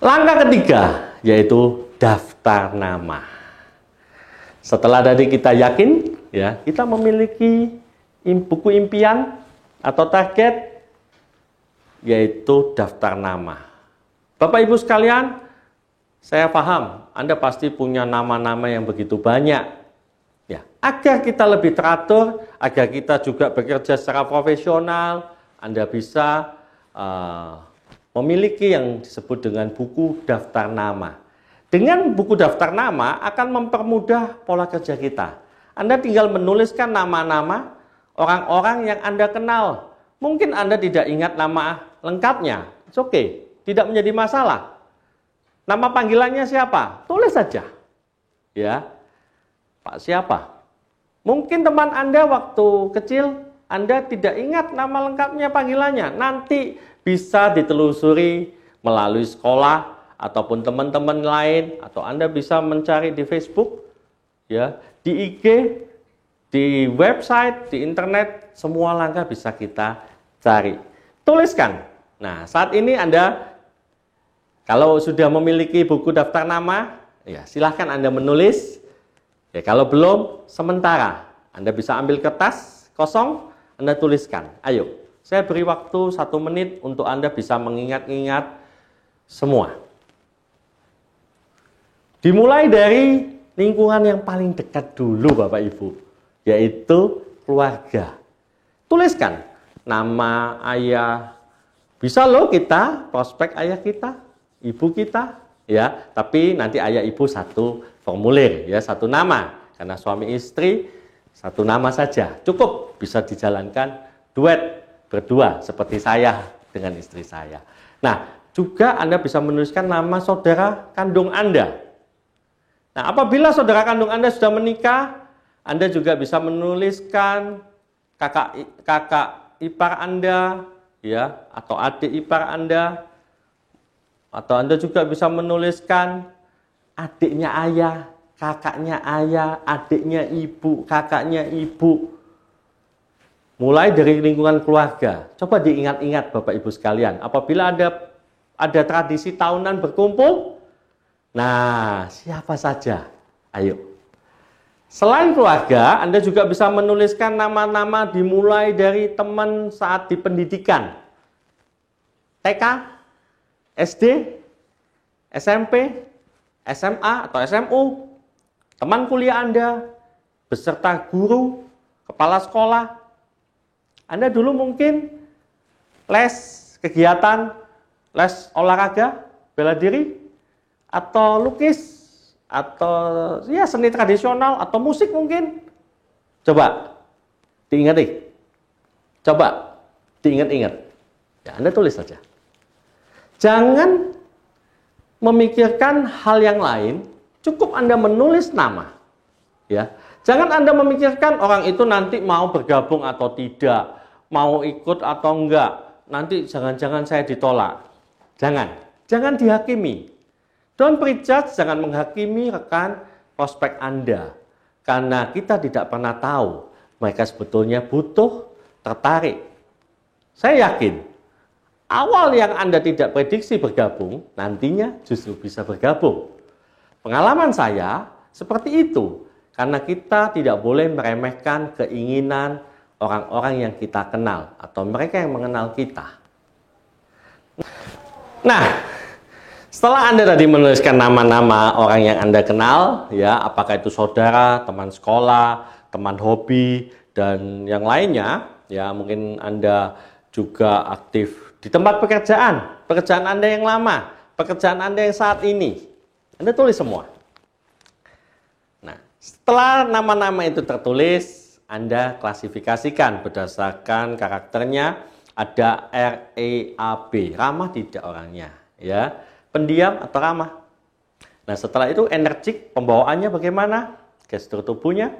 Langkah ketiga yaitu daftar nama. Setelah tadi kita yakin, ya, kita memiliki buku impian atau target, yaitu daftar nama. Bapak Ibu sekalian, saya paham Anda pasti punya nama-nama yang begitu banyak. Ya, agar kita lebih teratur, agar kita juga bekerja secara profesional, Anda bisa memiliki yang disebut dengan buku daftar nama. Dengan buku daftar nama akan mempermudah pola kerja kita. Anda tinggal menuliskan nama-nama orang-orang yang Anda kenal. Mungkin Anda tidak ingat nama lengkapnya. It's okay, tidak menjadi masalah. Nama panggilannya siapa? Tulis saja. Ya, Pak siapa? Mungkin teman Anda waktu kecil Anda tidak ingat nama lengkapnya panggilannya. Nanti bisa ditelusuri melalui sekolah ataupun teman-teman lain, atau Anda bisa mencari di Facebook, ya, di IG, di website, di internet, semua langkah bisa kita cari. Tuliskan. Nah, saat ini Anda kalau sudah memiliki buku daftar nama, ya silahkan Anda menulis. Ya, kalau belum, sementara Anda bisa ambil kertas kosong, Anda tuliskan. Ayo, saya beri waktu 1 menit untuk Anda bisa mengingat-ingat semua. Dimulai dari lingkungan yang paling dekat dulu Bapak Ibu, yaitu keluarga. Tuliskan nama ayah. Bisa loh kita prospek ayah kita, ibu kita, ya. Tapi nanti ayah ibu satu formulir, ya, satu nama. Karena suami istri satu nama saja cukup, bisa dijalankan duet berdua seperti saya dengan istri saya. Nah, juga Anda bisa menuliskan nama saudara kandung Anda. Nah, apabila saudara kandung Anda sudah menikah, Anda juga bisa menuliskan kakak ipar Anda, ya, atau adik ipar Anda. Atau Anda juga bisa menuliskan adiknya ayah, kakaknya ayah, adiknya ibu, kakaknya ibu. Mulai dari lingkungan keluarga. Coba diingat-ingat Bapak Ibu sekalian, apabila ada tradisi tahunan berkumpul, nah, siapa saja? Ayo. Selain keluarga, Anda juga bisa menuliskan nama-nama dimulai dari teman saat di pendidikan. TK, SD, SMP, SMA atau SMU, teman kuliah Anda, beserta guru, kepala sekolah. Anda dulu mungkin les kegiatan, les olahraga, bela diri, atau lukis, atau ya seni tradisional, atau musik mungkin. Coba diingat-ingat. Coba diingat-ingat. Ya, Anda tulis saja. Jangan memikirkan hal yang lain, cukup Anda menulis nama. Ya. Jangan Anda memikirkan orang itu nanti mau bergabung atau tidak, mau ikut atau enggak, nanti jangan-jangan saya ditolak. Jangan dihakimi. Don't prejudge, jangan menghakimi rekan prospek Anda. Karena kita tidak pernah tahu mereka sebetulnya butuh, tertarik. Saya yakin, awal yang Anda tidak prediksi bergabung, nantinya justru bisa bergabung. Pengalaman saya seperti itu. Karena kita tidak boleh meremehkan keinginan orang-orang yang kita kenal atau mereka yang mengenal kita. Nah, setelah Anda tadi menuliskan nama-nama orang yang Anda kenal, ya, apakah itu saudara, teman sekolah, teman hobi, dan yang lainnya, ya, mungkin Anda juga aktif di tempat pekerjaan Anda yang lama, pekerjaan Anda yang saat ini. Anda tulis semua. Nah, setelah nama-nama itu tertulis, Anda klasifikasikan berdasarkan karakternya. Ada REAB, ramah tidak orangnya, ya. Pendiam atau ramah. Nah, setelah itu energik, pembawaannya bagaimana? Gestur tubuhnya,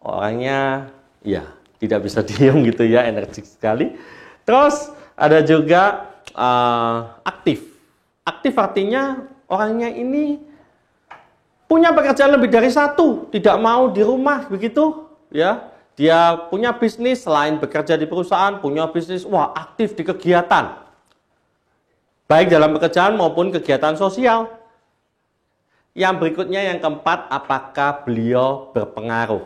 orangnya ya tidak bisa diam gitu ya, energik sekali. Terus ada juga aktif. Aktif artinya orangnya ini punya pekerjaan lebih dari satu, tidak mau di rumah begitu, ya. Dia punya bisnis selain bekerja di perusahaan, punya bisnis, wah aktif di kegiatan. baik dalam pekerjaan maupun kegiatan sosial. Yang berikutnya, yang keempat, apakah beliau berpengaruh?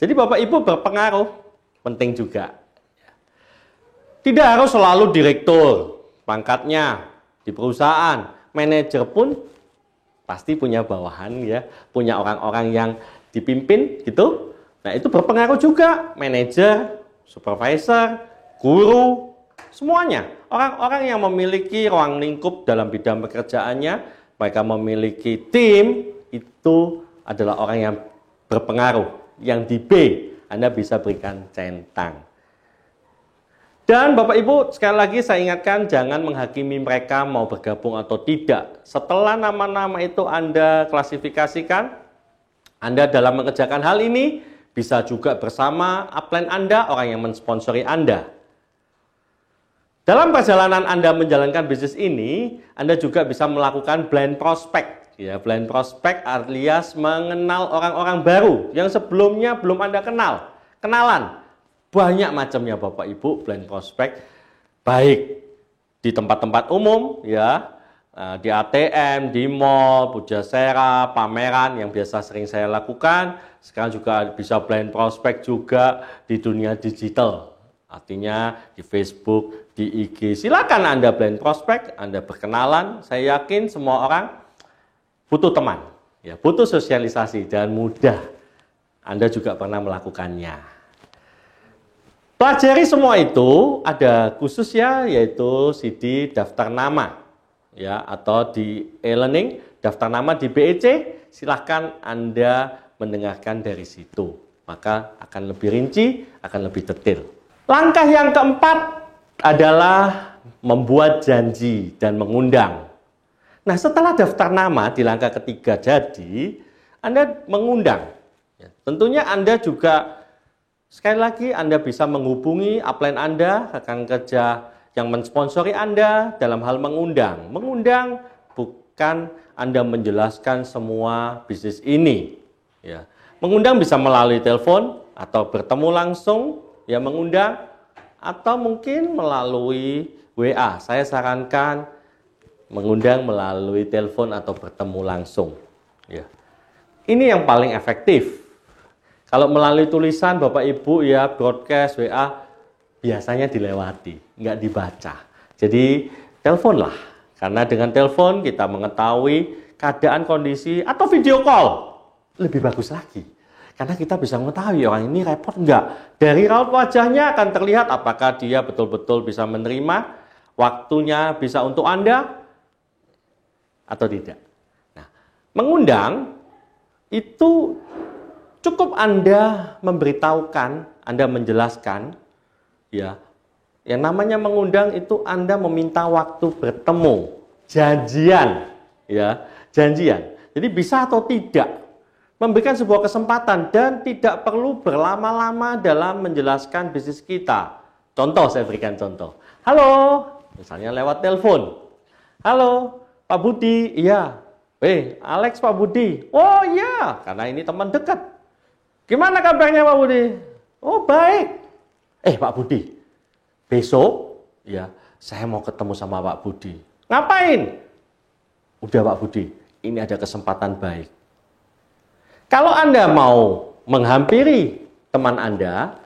Jadi Bapak Ibu berpengaruh, penting juga. Tidak harus selalu direktur, pangkatnya di perusahaan, manajer pun pasti punya bawahan ya, punya orang-orang yang dipimpin gitu. Nah, itu berpengaruh juga, manajer, supervisor, guru, semuanya. Orang-orang yang memiliki ruang lingkup dalam bidang pekerjaannya, mereka memiliki tim, itu adalah orang yang berpengaruh. Yang di B, Anda bisa berikan centang. Dan Bapak Ibu, sekali lagi saya ingatkan, jangan menghakimi mereka mau bergabung atau tidak. Setelah nama-nama itu Anda klasifikasikan, Anda dalam mengerjakan hal ini bisa juga bersama upline Anda, orang yang mensponsori Anda. Dalam perjalanan Anda menjalankan bisnis ini, Anda juga bisa melakukan blind prospect. Ya, blind prospect alias mengenal orang-orang baru yang sebelumnya belum Anda kenal. Kenalan. Banyak macamnya Bapak Ibu blind prospect, baik di tempat-tempat umum ya, di ATM, di mall, pujasera, pameran yang biasa sering saya lakukan. Sekarang juga bisa blind prospect juga di dunia digital, artinya di Facebook, di IG. Silakan Anda blind prospect, Anda berkenalan. Saya yakin semua orang butuh teman, ya, butuh sosialisasi dan mudah. Anda juga pernah melakukannya. Pelajari semua itu, ada khusus ya, yaitu CD daftar nama ya, atau di e-learning daftar nama di BEC. Silahkan Anda mendengarkan dari situ, maka akan lebih rinci, akan lebih detail. Langkah yang keempat adalah membuat janji dan mengundang. Nah, setelah daftar nama di langkah ketiga jadi, Anda mengundang. Ya, tentunya Anda juga sekali lagi Anda bisa menghubungi upline Anda, rekan kerja yang mensponsori Anda dalam hal mengundang. Mengundang bukan Anda menjelaskan semua bisnis ini. Ya. Mengundang bisa melalui telepon atau bertemu langsung, ya mengundang, atau mungkin melalui WA. Saya sarankan mengundang melalui telepon atau bertemu langsung. Ya. Ini yang paling efektif. Kalau melalui tulisan Bapak Ibu ya, broadcast, WA, biasanya dilewati, nggak dibaca. Jadi teleponlah, karena dengan telepon kita mengetahui keadaan, kondisi, atau video call. Lebih bagus lagi, karena kita bisa mengetahui orang ini repot nggak. Dari raut wajahnya akan terlihat apakah dia betul-betul bisa menerima, waktunya bisa untuk Anda, atau tidak. Nah, mengundang itu cukup Anda memberitahukan, Anda menjelaskan, ya, yang namanya mengundang itu Anda meminta waktu bertemu, janjian, ya, janjian. Jadi bisa atau tidak, memberikan sebuah kesempatan dan tidak perlu berlama-lama dalam menjelaskan bisnis kita. Contoh, saya berikan contoh. Halo, misalnya lewat telepon. Halo, Pak Budi, iya. Alex Pak Budi. Oh iya, karena ini teman dekat. Gimana kabarnya Pak Budi? Oh baik. Pak Budi, besok ya saya mau ketemu sama Pak Budi. Ngapain? Udah Pak Budi, ini ada kesempatan baik. Kalau Anda mau menghampiri teman Anda,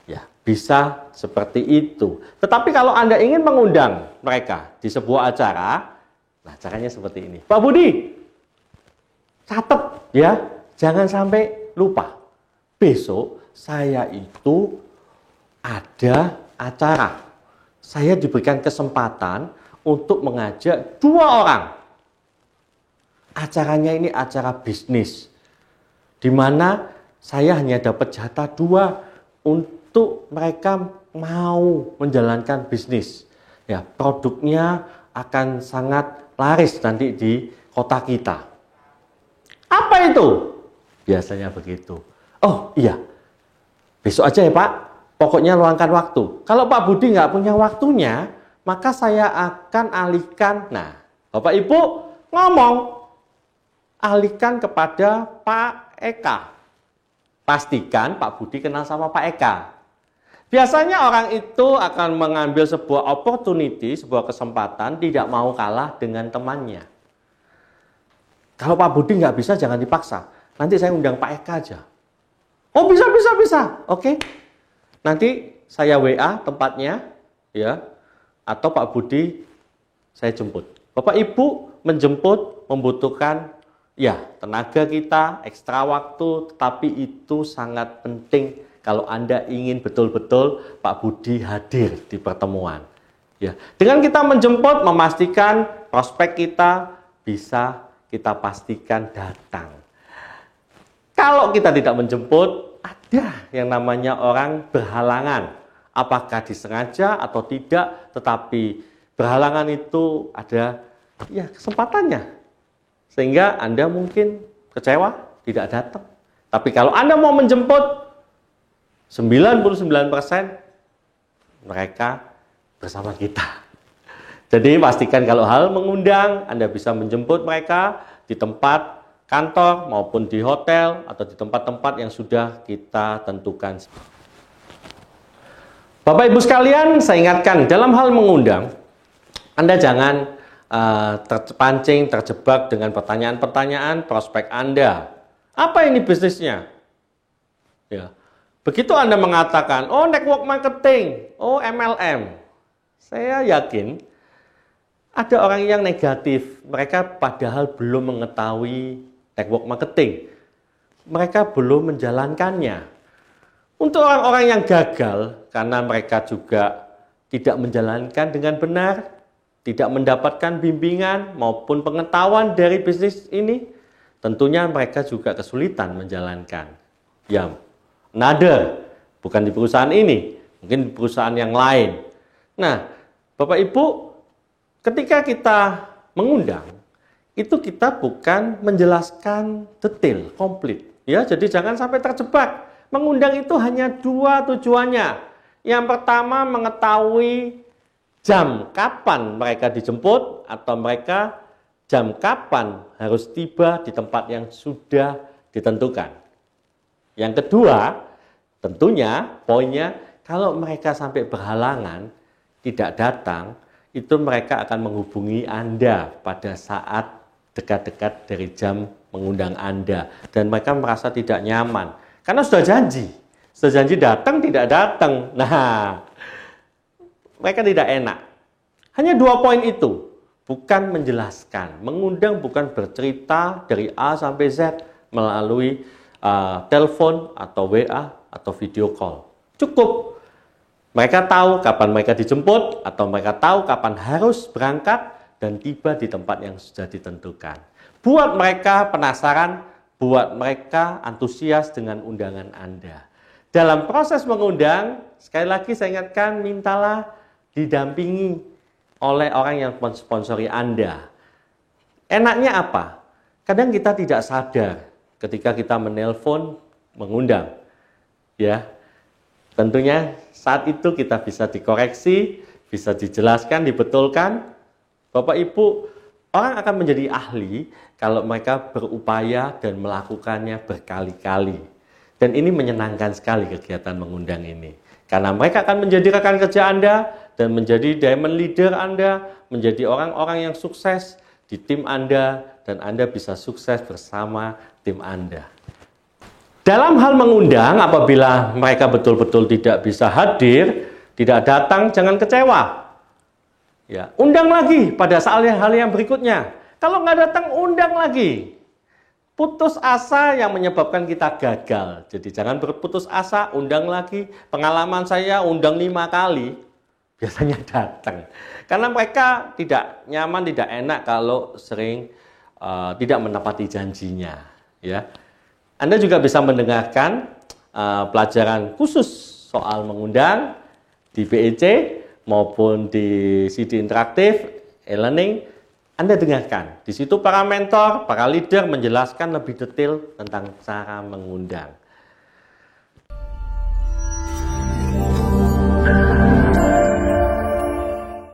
ya bisa seperti itu. Tetapi kalau Anda ingin mengundang mereka di sebuah acara, nah caranya seperti ini. Pak Budi, catat ya, jangan sampai lupa. Besok saya itu ada acara. Saya diberikan kesempatan untuk mengajak 2 orang. Acaranya ini acara bisnis, di mana saya hanya dapat jatah 2 untuk mereka mau menjalankan bisnis. Ya, produknya akan sangat laris nanti di kota kita. Apa itu? Biasanya begitu. Oh iya, besok aja ya Pak, pokoknya luangkan waktu. Kalau Pak Budi nggak punya waktunya, maka saya akan alihkan. Nah, Bapak Ibu ngomong, alihkan kepada Pak Eka. Pastikan Pak Budi kenal sama Pak Eka. Biasanya orang itu akan mengambil sebuah opportunity, sebuah kesempatan, tidak mau kalah dengan temannya. Kalau Pak Budi nggak bisa, jangan dipaksa. Nanti saya undang Pak Eka aja. Oh bisa. Oke. Nanti saya WA tempatnya, ya. Atau Pak Budi saya jemput. Bapak Ibu menjemput membutuhkan ya tenaga kita, ekstra waktu, tetapi itu sangat penting kalau Anda ingin betul-betul Pak Budi hadir di pertemuan. Ya, dengan kita menjemput, memastikan prospek kita bisa kita pastikan datang. Kalau kita tidak menjemput, ada yang namanya orang berhalangan. Apakah disengaja atau tidak, tetapi berhalangan itu ada ya kesempatannya. Sehingga Anda mungkin kecewa, tidak datang. Tapi kalau Anda mau menjemput, 99% mereka bersama kita. Jadi pastikan kalau hal mengundang, Anda bisa menjemput mereka di tempat kantor maupun di hotel atau di tempat-tempat yang sudah kita tentukan. Bapak Ibu sekalian, saya ingatkan dalam hal mengundang, Anda jangan terpancing, terjebak dengan pertanyaan-pertanyaan prospek Anda. Apa ini bisnisnya? Ya. Begitu Anda mengatakan, oh network marketing, oh MLM, saya yakin ada orang yang negatif. Mereka padahal belum mengetahui network marketing. Mereka belum menjalankannya. Untuk orang-orang yang gagal, karena mereka juga tidak menjalankan dengan benar, tidak mendapatkan bimbingan maupun pengetahuan dari bisnis ini, tentunya mereka juga kesulitan menjalankan. Ya, bukan di perusahaan ini, mungkin di perusahaan yang lain. Nah, Bapak Ibu, ketika kita mengundang, itu kita bukan menjelaskan detail, komplit. Ya, jadi jangan sampai terjebak. Mengundang itu hanya dua tujuannya. Yang pertama, mengetahui jam kapan mereka dijemput atau mereka jam kapan harus tiba di tempat yang sudah ditentukan. Yang kedua, tentunya poinnya kalau mereka sampai berhalangan tidak datang, itu mereka akan menghubungi Anda pada saat dekat-dekat dari jam mengundang Anda dan mereka merasa tidak nyaman karena sudah janji datang tidak datang. Nah, mereka tidak enak. Hanya 2 poin itu, bukan menjelaskan. Mengundang bukan bercerita dari A sampai Z melalui telepon atau WA atau video call. Cukup mereka tahu kapan mereka dijemput atau mereka tahu kapan harus berangkat dan tiba di tempat yang sudah ditentukan. Buat mereka penasaran, buat mereka antusias dengan undangan Anda. Dalam proses mengundang, sekali lagi saya ingatkan, mintalah didampingi oleh orang yang mensponsori Anda. Enaknya apa? Kadang kita tidak sadar ketika kita menelpon, mengundang. Ya, tentunya saat itu kita bisa dikoreksi, bisa dijelaskan, dibetulkan. Bapak Ibu, orang akan menjadi ahli kalau mereka berupaya dan melakukannya berkali-kali. Dan ini menyenangkan sekali kegiatan mengundang ini. Karena mereka akan menjadi rekan kerja Anda dan menjadi diamond leader Anda, menjadi orang-orang yang sukses di tim Anda, dan Anda bisa sukses bersama tim Anda. Dalam hal mengundang, apabila mereka betul-betul tidak bisa hadir, tidak datang, jangan kecewa. Ya, undang lagi pada saat hal yang berikutnya. Kalau nggak datang, undang lagi. Putus asa yang menyebabkan kita gagal. Jadi jangan berputus asa, undang lagi. Pengalaman saya undang 5 kali, biasanya datang. Karena mereka tidak nyaman, tidak enak kalau sering tidak menepati janjinya. Ya. Anda juga bisa mendengarkan pelajaran khusus soal mengundang di BEC maupun di CD interaktif e-learning. Anda dengarkan. Di situ para mentor, para leader menjelaskan lebih detail tentang cara mengundang.